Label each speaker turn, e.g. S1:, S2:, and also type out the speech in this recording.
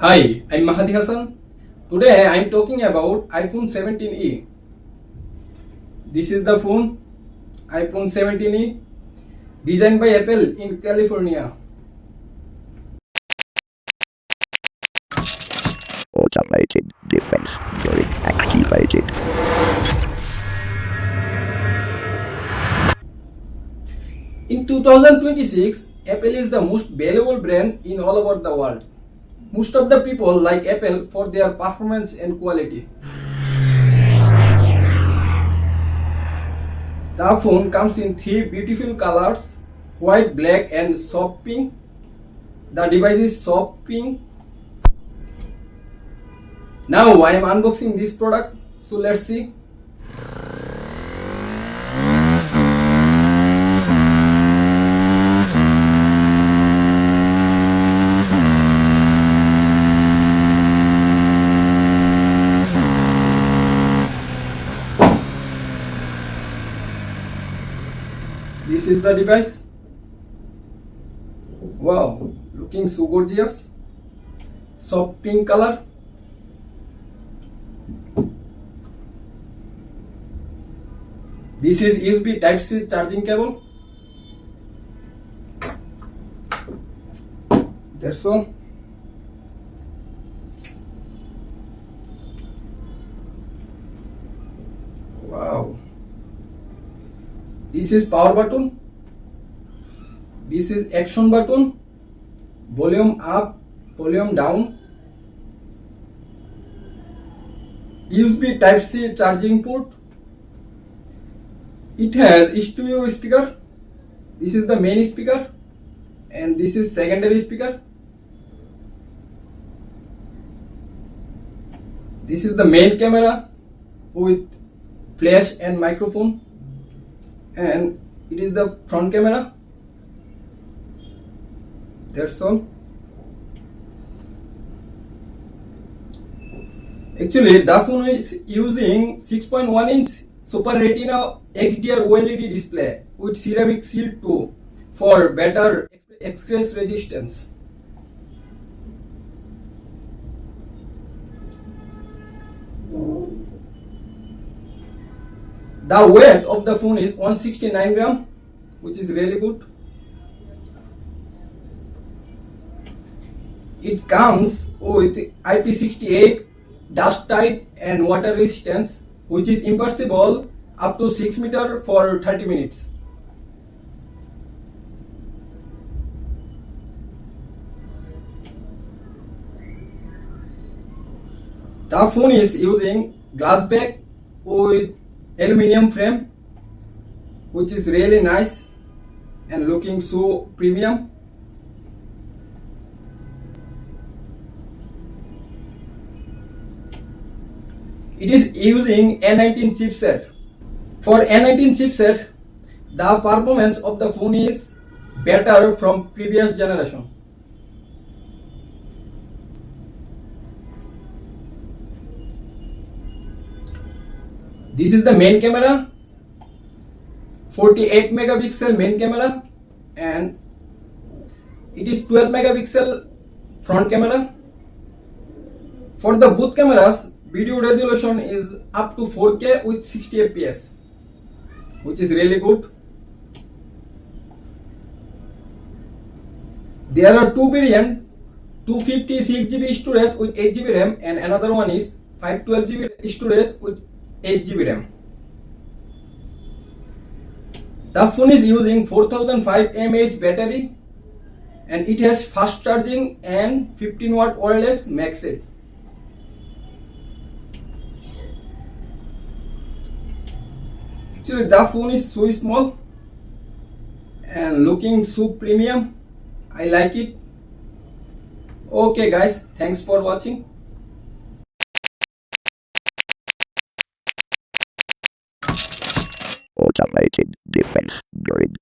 S1: Hi, I'm Mahdy Hassan. Today I'm talking about iPhone 17e. This is the phone, iPhone 17e, designed by Apple in California.
S2: Automated defense unit activated.
S1: In 2026, Apple is the most valuable brand in all over the world. Most of the people like Apple for their performance and quality. The phone comes in three beautiful colors, white, black and soft pink. The device is soft pink. Now I am unboxing this product, so let's see. This is the device. Wow, looking so gorgeous. Soft pink color. This is USB Type-C charging cable. That's all. Wow. This is power button. This is action button. Volume up, volume down. USB Type-C charging port. It has stereo speaker. This is the main speaker and this is secondary speaker. This is the main camera with flash and microphone, and it is the front camera. That's all. Actually, the phone is using 6.1-inch Super Retina XDR OLED display with ceramic shield too for better scratch resistance. The weight of the phone is 169 gram, which is really good. It comes with IP68 dust tight and water resistance, which is imperceptible up to 6 meters for 30 minutes. The phone is using glass back with aluminium frame, which is really nice and looking so premium. It is using A19 chipset. For A19 chipset, the performance of the phone is better from previous generation. This is the main camera, 48 megapixel main camera, and it is 12 megapixel front camera. For the both cameras, video resolution is up to 4K with 60 fps, which is really good. There are two variants, 256GB storage with 8GB RAM and another one is 512GB storage with 8GB RAM. The phone is using 4005 mAh battery and it has fast charging and 15 watt wireless MagSafe. Actually, the phone is so small and looking so premium. I like it. Okay guys, thanks for watching.
S2: Automated defense grid.